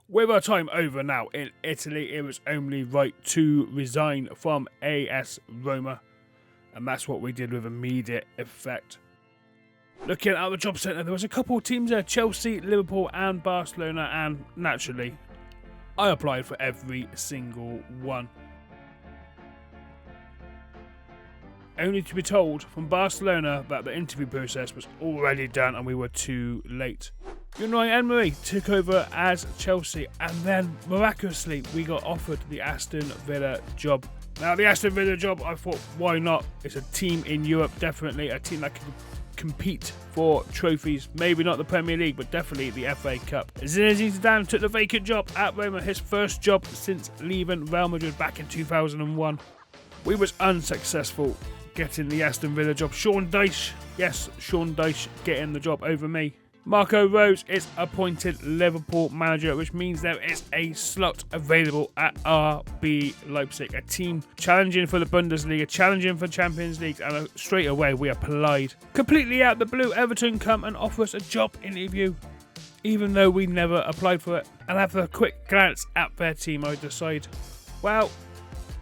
With our time over now in Italy, it was only right to resign from AS Roma, and that's what we did with immediate effect. Looking at the job centre, there was a couple of teams there, Chelsea, Liverpool and Barcelona, and naturally, I applied for every single one. Only to be told from Barcelona that the interview process was already done and we were too late. Unai Emery took over as Chelsea, and then miraculously we got offered the Aston Villa job. Now the Aston Villa job, I thought, why not? It's a team in Europe, definitely a team that can compete for trophies. Maybe not the Premier League, but definitely the FA Cup. Zinedine Zidane took the vacant job at Roma, his first job since leaving Real Madrid back in 2001. We was unsuccessful getting the Aston Villa job. Sean Dyche getting the job over me. Marco Rose is appointed Liverpool manager, which means there is a slot available at RB Leipzig, a team challenging for the Bundesliga, challenging for Champions League, and straight away we applied. Completely out the blue, Everton come and offer us a job interview, even though we never applied for it. And after a quick glance at their team, I decide, well,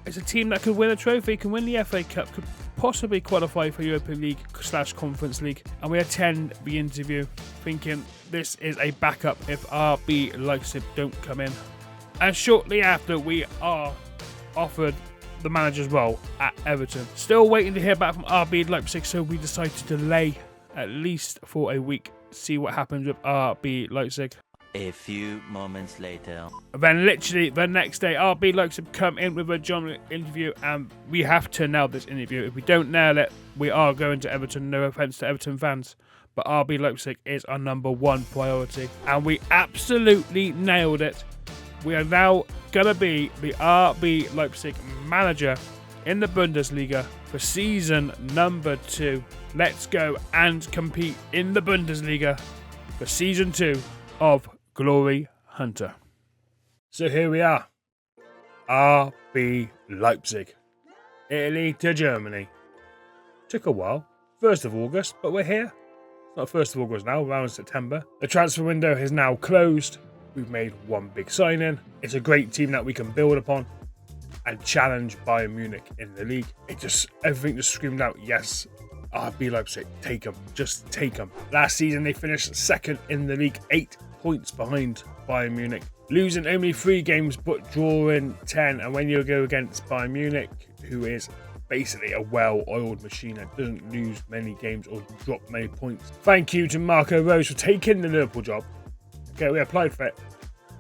it's a team that could win a trophy, can win the FA Cup, could possibly qualify for Europa League / Conference League, and we attend the interview thinking this is a backup if RB Leipzig don't come in. And shortly after, we are offered the manager's role at Everton. Still waiting to hear back from RB Leipzig, so we decide to delay at least for a week, see what happens with RB Leipzig. A few moments later. Then literally the next day, RB Leipzig come in with a job interview, and we have to nail this interview. If we don't nail it, we are going to Everton. No offence to Everton fans, but RB Leipzig is our number one priority. And we absolutely nailed it. We are now going to be the RB Leipzig manager in the Bundesliga for season number 2. Let's go and compete in the Bundesliga for season 2 of Glory Hunter. So here we are, RB Leipzig, Italy to Germany. Took a while, 1st of August, but we're here. It's not 1st of August now, around September. The transfer window is now closed. We've made one big signing. It's a great team that we can build upon and challenge Bayern Munich in the league. Everything just screamed out, yes, RB Leipzig, take them, just take them. Last season they finished second in the league, 8 points behind Bayern Munich, losing only 3 games but drawing 10. And when you go against Bayern Munich, who is basically a well-oiled machine that doesn't lose many games or drop many points. Thank you to Marco Rose for taking the Liverpool job. Okay, we applied for it.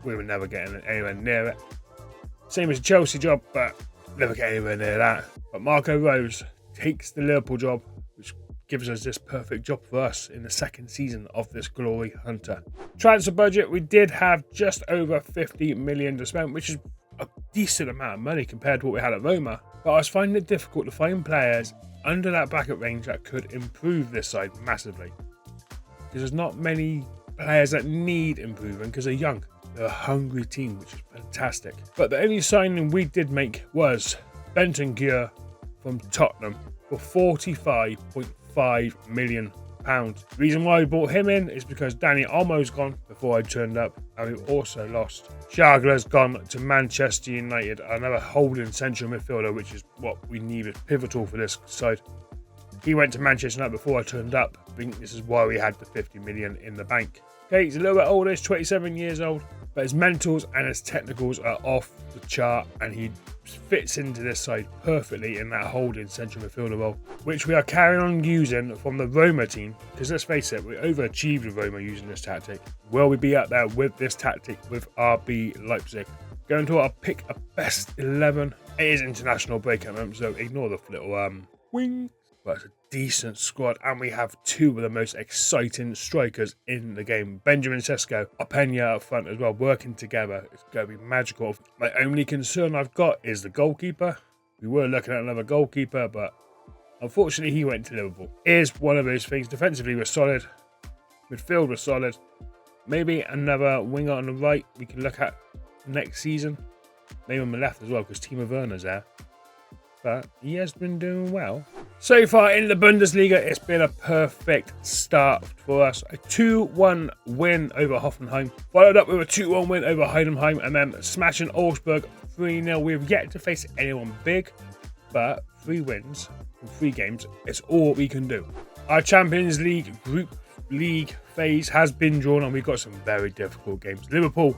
We were never getting anywhere near it. Same as the Chelsea job, but never get anywhere near that. But Marco Rose takes the Liverpool job, which gives us this perfect job for us in the second season of this Glory Hunter. Transfer budget, we did have just over 50 million to spend, which is a decent amount of money compared to what we had at Roma. But I was finding it difficult to find players under that bracket range that could improve this side massively. Because there's not many players that need improving because they're young. They're a hungry team, which is fantastic. But the only signing we did make was Bentancur from Tottenham for £45.5 million. The reason why we brought him in is because Danny Olmo's gone before I turned up, and we also lost. Schagler's gone to Manchester United, another holding central midfielder, which is what we needed, pivotal for this side. He went to Manchester United before I turned up. I think this is why we had the 50 million in the bank. Okay, he's a little bit older, he's 27 years old, but his mentals and his technicals are off the chart, and he fits into this side perfectly in that holding central midfielder role, which we are carrying on using from the Roma team, because let's face it, we overachieved with Roma using this tactic. Will we be up there with this tactic with RB Leipzig? Going to our pick a best 11. It is international break at the moment, so ignore the little wing. But it's a decent squad, and we have 2 of the most exciting strikers in the game. Benjamin Sesko, Opena up front as well, working together. It's going to be magical. My only concern I've got is the goalkeeper. We were looking at another goalkeeper, but unfortunately he went to Liverpool. Is one of those things. Defensively we're solid. Midfield we're solid. Maybe another winger on the right we can look at next season. Maybe on the left as well, because Timo Werner's there. But he has been doing well. So far in the Bundesliga, it's been a perfect start for us. A 2-1 win over Hoffenheim, followed up with a 2-1 win over Heidenheim, and then smashing Augsburg 3-0. We've yet to face anyone big, but 3 wins from 3 games is all we can do. Our Champions League group league phase has been drawn, and we've got some very difficult games. Liverpool,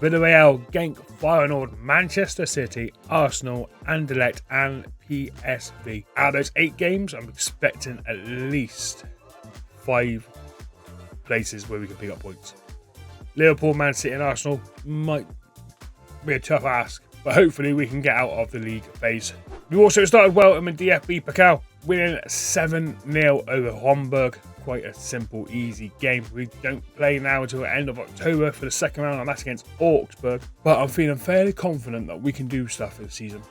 Villarreal, Genk, Feyenoord, Manchester City, Arsenal, Anderlecht, and PSV. Out of those 8 games, I'm expecting at least 5 places where we can pick up points. Liverpool, Man City, and Arsenal might be a tough ask, but hopefully we can get out of the league phase. We also started well in the DFB-Pokal, winning 7-0 over Hamburg. Quite a simple, easy game. We don't play now until the end of October for the second round, and that's against Augsburg. But I'm feeling fairly confident that we can do stuff this season.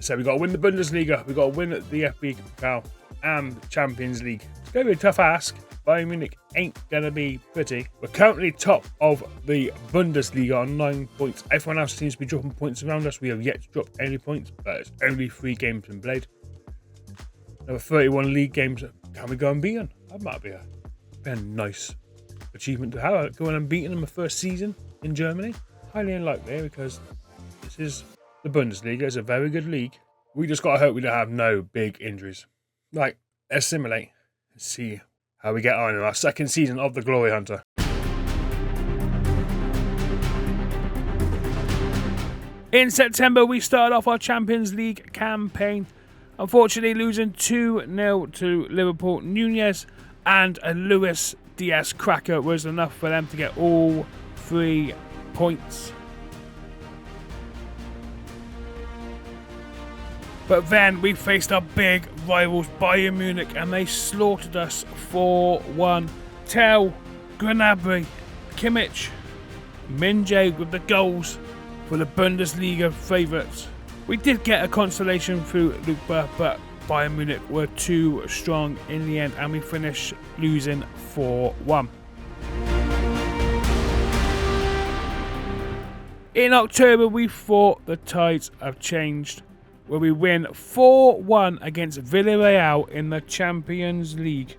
So we've got to win the Bundesliga, we've got to win the DFB-Pokal and the Champions League. It's going to be a tough ask. Bayern Munich ain't going to be pretty. We're currently top of the Bundesliga on 9 points. Everyone else seems to be dropping points around us. We have yet to drop any points, but it's only 3 games been played. There were 31 league games. Can we go unbeaten? That might be a nice achievement to have. Going unbeaten in my first season in Germany. Highly unlikely because this is the Bundesliga. It's a very good league. We just got to hope we don't have no big injuries. Right, let's simulate and see how we get on in our second season of the Glory Hunter. In September, we started off our Champions League campaign. Unfortunately, losing 2-0 to Liverpool. Nunez and a Luis Diaz cracker was enough for them to get all 3 points. But then we faced our big rivals Bayern Munich, and they slaughtered us 4-1. Tell, Gnabry, Kimmich, Min-jae with the goals for the Bundesliga favourites. We did get a consolation through Lupa, but Bayern Munich were too strong in the end, and we finished losing 4-1. In October, we thought the tides have changed, where we win 4-1 against Villarreal in the Champions League.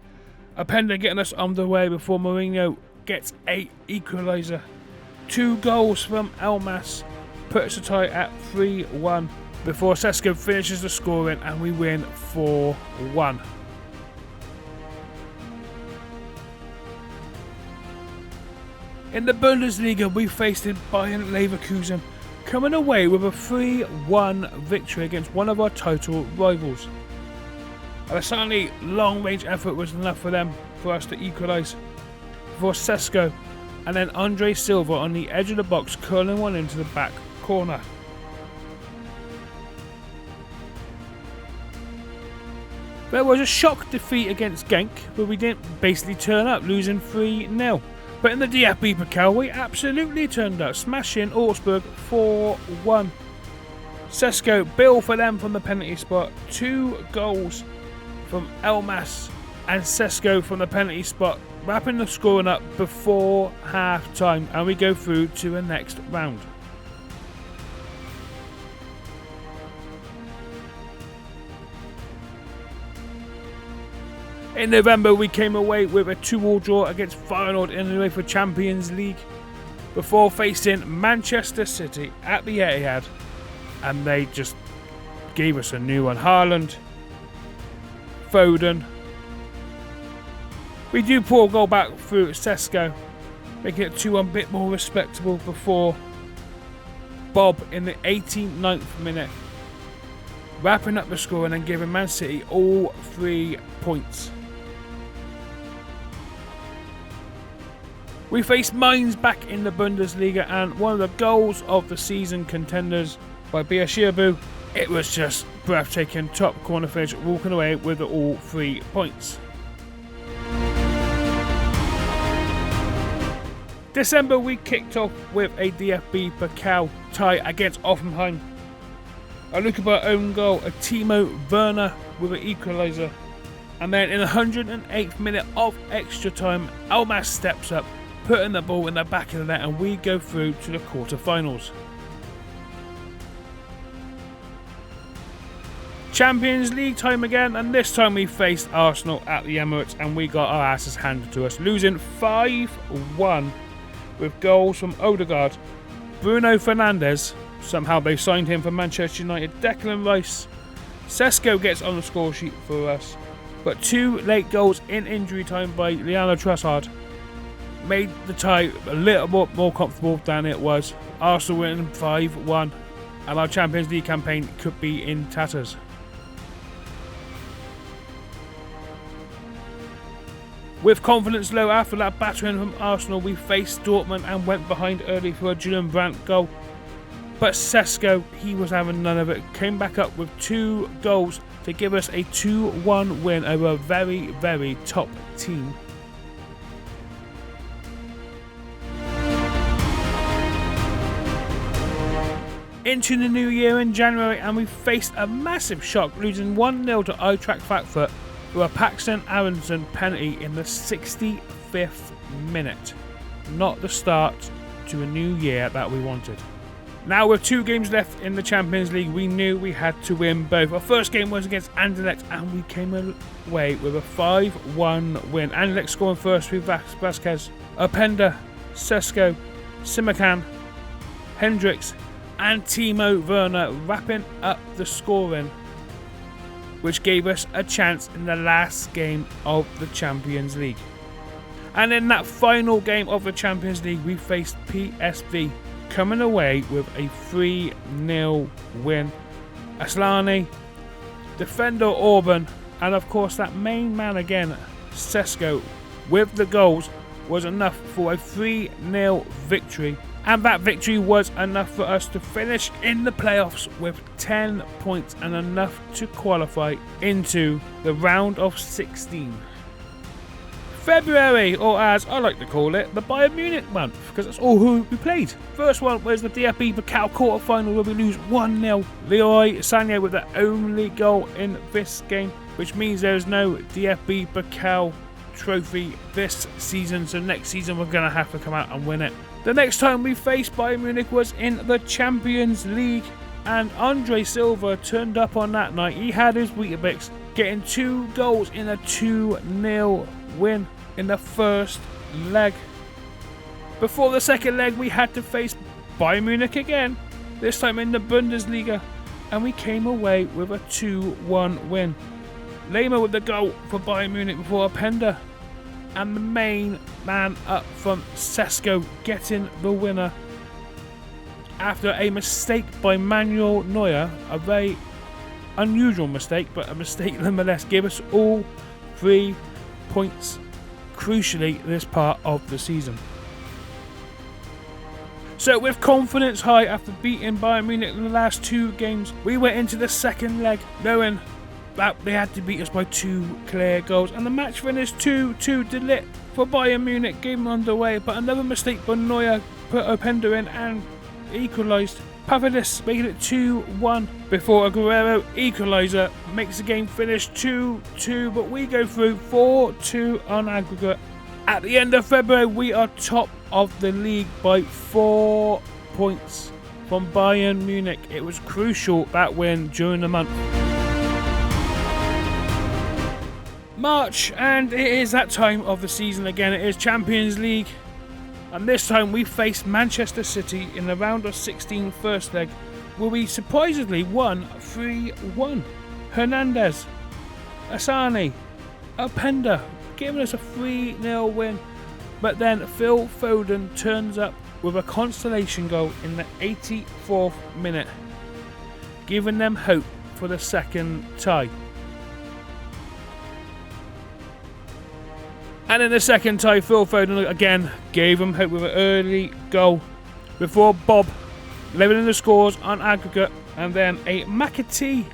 Openda getting us underway before Mourinho gets a equaliser. 2 goals from Elmas puts the tie at 3-1 before Sesko finishes the scoring, and we win 4-1. In the Bundesliga, we faced in Bayern Leverkusen, coming away with a 3-1 victory against one of our title rivals. A suddenly long-range effort was enough for us to equalise before Sesko and then Andre Silva on the edge of the box curling one into the back corner. There was a shock defeat against Genk, but we didn't basically turn up, losing 3-0. But in the DFB-Pokal, we absolutely turned up, smashing Augsburg 4-1. Sesko, Bill for them from the penalty spot. 2 goals from Elmas and Sesko from the penalty spot, wrapping the scoring up before half-time, and we go through to the next round. In November, we came away with a 2-2 draw against Feyenoord in the UEFA Champions League before facing Manchester City at the Etihad, and they just gave us a new one. Haaland, Foden. We do pull a goal back through Sesko, making it 2-1 bit more respectable before Bob in the 89th minute, wrapping up the score and then giving Man City all 3 points. We faced Mainz back in the Bundesliga, and one of the goals of the season contenders by Biashirbu. It was just breathtaking, top corner finish, walking away with all 3 points. December, we kicked off with a DFB-Pokal tie against Hoffenheim. A Lukaku own goal, a Timo Werner with an equaliser, and then in the 108th minute of extra time, Elmas steps up, putting the ball in the back of the net, and we go through to the quarter-finals. Champions League time again, and this time we faced Arsenal at the Emirates and we got our asses handed to us, losing 5-1 with goals from Odegaard, Bruno Fernandes, somehow they signed him for Manchester United, Declan Rice, Sesko gets on the score sheet for us, but 2 late goals in injury time by Leandro Trossard made the tie a little more comfortable than it was. Arsenal winning 5-1 and our Champions League campaign could be in tatters. With confidence low after that battering from Arsenal, we faced Dortmund and went behind early for a Julian Brandt goal. But Sesko, he was having none of it, came back up with 2 goals to give us a 2-1 win over a very, very top team. Into the new year in January and we faced a massive shock, losing 1-0 to Eintracht Frankfurt with a Paxton Aronson penalty in the 65th minute. Not the start to a new year that we wanted. Now with 2 games left in the Champions League, we knew we had to win both. Our first game was against Anderlecht and we came away with a 5-1 win. Anderlecht scoring first with Vasquez, Openda, Sesko, Simakan, Hendricks and Timo Werner wrapping up the scoring, which gave us a chance in the last game of the Champions League. And in that final game of the Champions League, we faced PSV, coming away with a 3-0 win. Aslani, defender Orban, and of course that main man again, Sesko, with the goals was enough for a 3-0 victory. And that victory was enough for us to finish in the playoffs with 10 points and enough to qualify into the round of 16. February, or as I like to call it, the Bayern Munich month, because that's all who we played. First one was the DFB-Pokal quarter-final where we lose 1-0. Leroy Sané with the only goal in this game, which means there is no DFB-Pokal trophy this season, so next season we're going to have to come out and win it. The next time we faced Bayern Munich was in the Champions League, and Andre Silva turned up on that night. He had his Weetabix, getting 2 goals in a 2-0 win in the first leg. Before the second leg, we had to face Bayern Munich again, this time in the Bundesliga, and we came away with a 2-1 win. Lehmer with the goal for Bayern Munich before Openda, and the main man up from Sesko getting the winner after a mistake by Manuel Neuer, a very unusual mistake, but a mistake nonetheless, gave us all 3 points, crucially this part of the season. So with confidence high after beating Bayern Munich in the last 2 games, we went into the second leg knowing that they had to beat us by 2 clear goals, and the match finished 2-2 De Ligt for Bayern Munich, game underway, but another mistake by Neuer put Openda in and equalised. Pavlidis making it 2-1 before Aguero equaliser makes the game finish 2-2, but we go through 4-2 on aggregate. At the end of February, we are top of the league by 4 points from Bayern Munich. It was crucial, that win during the month. March, and it is that time of the season again. It is Champions League, and this time we faced Manchester City in the round of 16 first leg, where we surprisingly won 3-1. Hernandez, Asani, Openda giving us a 3-0 win, but then Phil Foden turns up with a consolation goal in the 84th minute, giving them hope for the second tie. And in the second tie, Phil Foden again gave them hope with an early goal before Bob levelling the scores on aggregate, and then a McAtee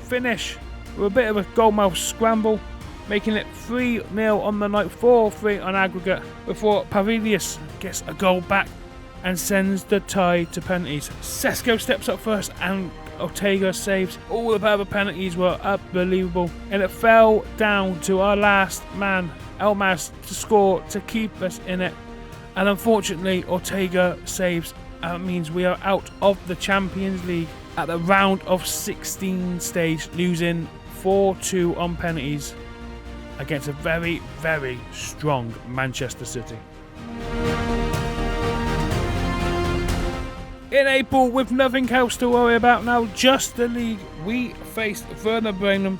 finish with a bit of a goalmouth scramble, making it 3-0 on the night, 4-3 on aggregate, before Pavlidis gets a goal back and sends the tie to penalties. Sesko steps up first and Ortega saves. All the other penalties were unbelievable, and it fell down to our last man, Elmas, to score to keep us in it, and unfortunately Ortega saves, and it means we are out of the Champions League at the round of 16 stage, losing 4-2 on penalties against a very, very strong Manchester City. In April, with nothing else to worry about now, just the league, we faced Werder Bremen,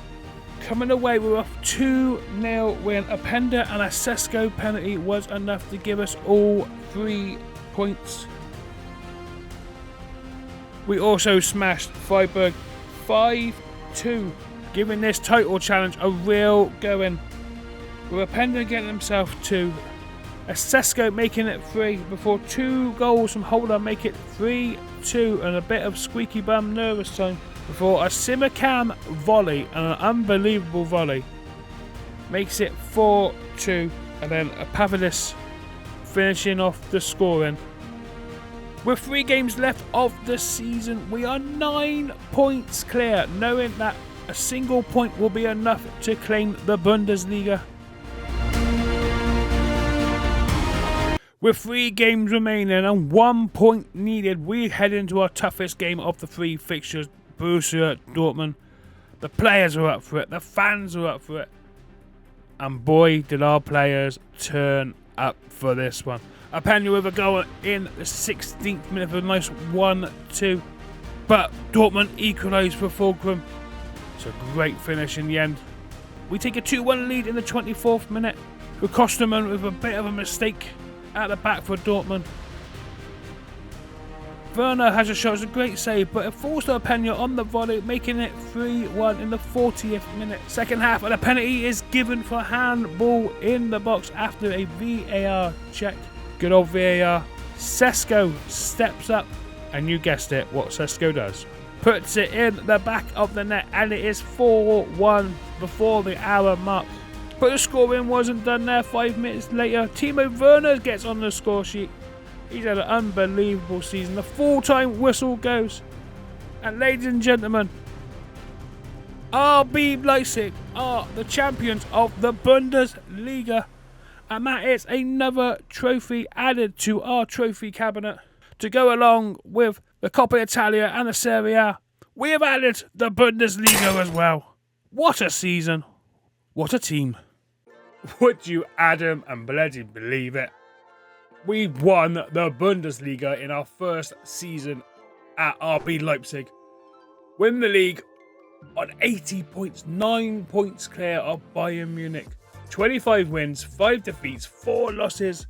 coming away with a 2-0 win. A Pender and a Sesko penalty was enough to give us all 3 points. We also smashed Freiburg 5-2, giving this title challenge a real going. With a Pender getting himself 2, a Sesko making it 3 before 2 goals from Holder make it 3-2, and a bit of squeaky bum nervous time before a Simakam volley, and an unbelievable volley makes it 4-2, and then a Pavlidis finishing off the scoring. With 3 games left of the season, we are 9 points clear, knowing that a single point will be enough to claim the Bundesliga. With 3 games remaining and 1 point needed, we head into our toughest game of the 3 fixtures, Borussia Dortmund. The players are up for it, the fans are up for it, and boy did our players turn up for this one. A Pena with a goal in the 16th minute for a nice 1-2, but Dortmund equalised for Fulcrum. It's a great finish in the end. We take a 2-1 lead in the 24th minute, with Kosterman with a bit of a mistake at the back for Dortmund. Werner has a shot, it's a great save, but it falls to a Pena on the volley, making it 3-1 in the 40th minute. Second half, and a penalty is given for handball in the box after a VAR check. Good old VAR. Sesko steps up, and you guessed it, what Sesko does. Puts it in the back of the net, and it is 4-1 before the hour mark. But the scoring wasn't done there. 5 minutes later, Timo Werner gets on the score sheet. He's had an unbelievable season. The full-time whistle goes. And ladies and gentlemen, RB Leipzig are the champions of the Bundesliga. And that is another trophy added to our trophy cabinet. To go along with the Coppa Italia and the Serie, we have added the Bundesliga as well. What a season. What a team. Would you, Adam, and bloody believe it? We won the Bundesliga in our first season at RB Leipzig. Win the league on 80 points, 9 points clear of Bayern Munich. 25 wins, 5 defeats, 4 losses.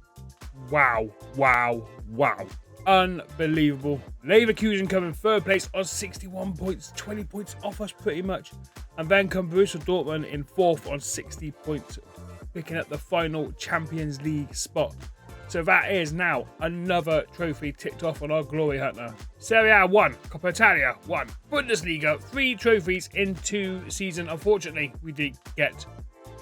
Wow, wow, wow. Unbelievable. Leverkusen come in 3rd place on 61 points, 20 points off us pretty much. And then come Borussia Dortmund in 4th on 60 points, picking up the final Champions League spot. So that is now another trophy ticked off on our glory hunt now. Serie 1, Coppa Italia 1, Bundesliga 3 trophies in 2 seasons. Unfortunately, we did get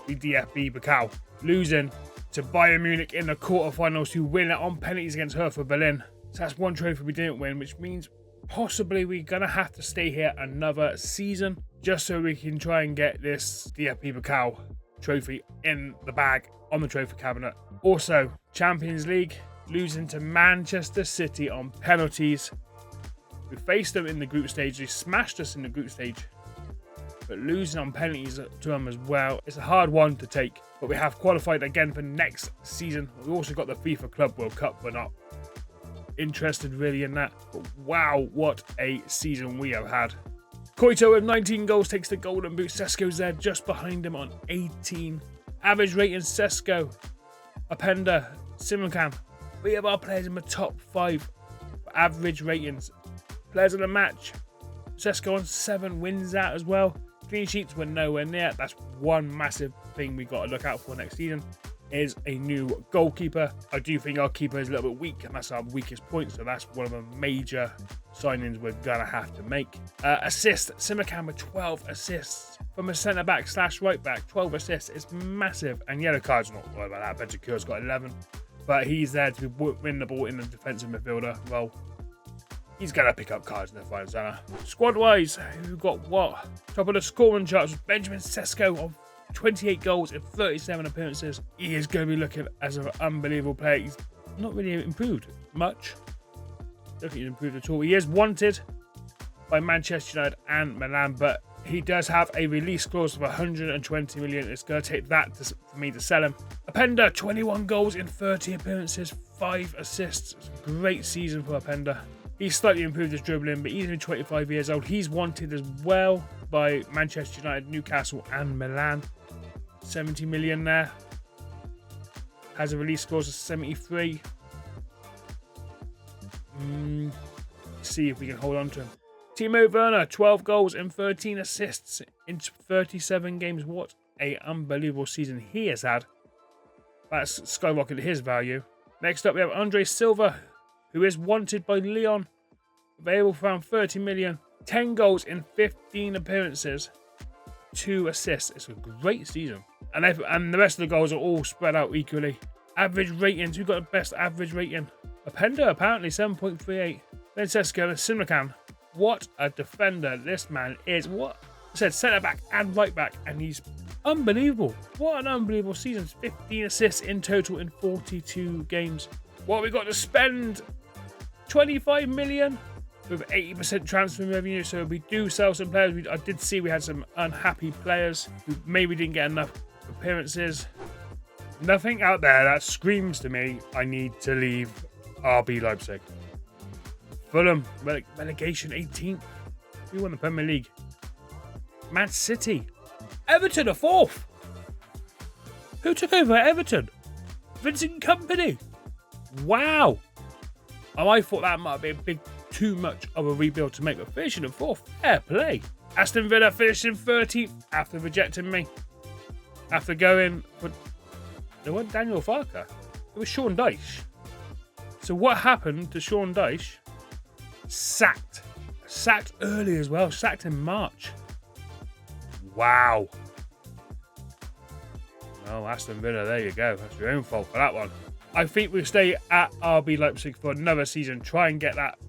the DFB-Pokal, losing to Bayern Munich in the quarterfinals, who win it on penalties against Hertha Berlin. So that's 1 trophy we didn't win, which means possibly we're going to have to stay here another season just so we can try and get this DFB-Pokal trophy in the bag on the trophy cabinet. Also, Champions League, losing to Manchester City on penalties. We faced them in the group stage. They smashed us in the group stage. But losing on penalties to them as well, it's a hard one to take. But we have qualified again for next season. We've also got the FIFA Club World Cup. We're not interested really in that. But wow, what a season we have had. Koito with 19 goals takes the golden boot. Sesko's there just behind him on 18. Average rating Sesko, Openda, Simakam. We have our players in the top 5 for average ratings. Players of the match, Sesko on 7 wins that as well. Clean sheets were nowhere near. That's one massive thing we got to look out for next season, is a new goalkeeper. I do think our keeper is a little bit weak, and that's our weakest point, so that's one of the major signings we're going to have to make. Assist, Simakam with 12 assists from a centre-back / right-back. 12 assists is massive, and yellow card's not worried about that. Bentancur's got 11, but he's there to win the ball in the defensive midfielder role. He's going to pick up cards in the final centre. Squad-wise, we've got what? Top of the scoring charts was Benjamin Sesko of 28 goals in 37 appearances. He is going to be looking as an unbelievable player. He's not really improved much. Don't think he's improved at all. He is wanted by Manchester United and Milan, but he does have a release clause of 120 million. It's going to take that for me to sell him. Openda, 21 goals in 30 appearances, 5 assists. It's a great season for Openda. He's slightly improved his dribbling, but he's only 25 years old. He's wanted as well by Manchester United, Newcastle and Milan. 70 million there. Has a release clause of 73. See if we can hold on to him. Timo Werner, 12 goals and 13 assists in 37 games. What an unbelievable season he has had. That's skyrocketed his value. Next up, we have Andre Silva, who is wanted by Lyon. Available for around 30 million. 10 goals in 15 appearances. 2 assists. It's a great season. And the rest of the goals are all spread out equally. Average ratings. Who got the best average rating? Openda, apparently 7.38. Francesco Simracan. What a defender this man is. What I said, centre back and right back, and he's unbelievable. What an unbelievable season. 15 assists in total in 42 games. What we got to spend? 25 million with 80% transfer revenue. So we do sell some players. I did see we had some unhappy players who maybe didn't get enough appearances. Nothing out there that screams to me I need to leave RB Leipzig. Fulham, relegation 18th. We won the Premier League. Man City. Everton are 4th. Who took over at Everton? Vincent Kompany. Wow. I thought that might have been too much of a rebuild to make, but finishing in 4th. Fair play. Aston Villa finished in 13th after rejecting me. After going for... It wasn't Daniel Farker. It was Sean Dyche. So what happened to Sean Dyche? Sacked early as well. Sacked in March. Wow. Well, Aston Villa, there you go. That's your own fault for that one. I think we'll stay at RB Leipzig for another season. Try and get that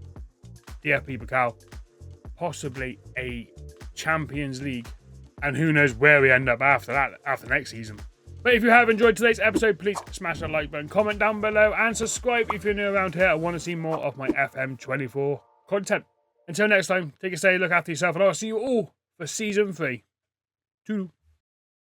DFB-Pokal. Possibly a Champions League. And who knows where we end up after that, after next season. But if you have enjoyed today's episode, please smash that like button, comment down below, and subscribe if you're new around here and want to see more of my FM24 content. Until next time, take a stay, look after yourself, and I'll see you all for Season 3. Toodaloo.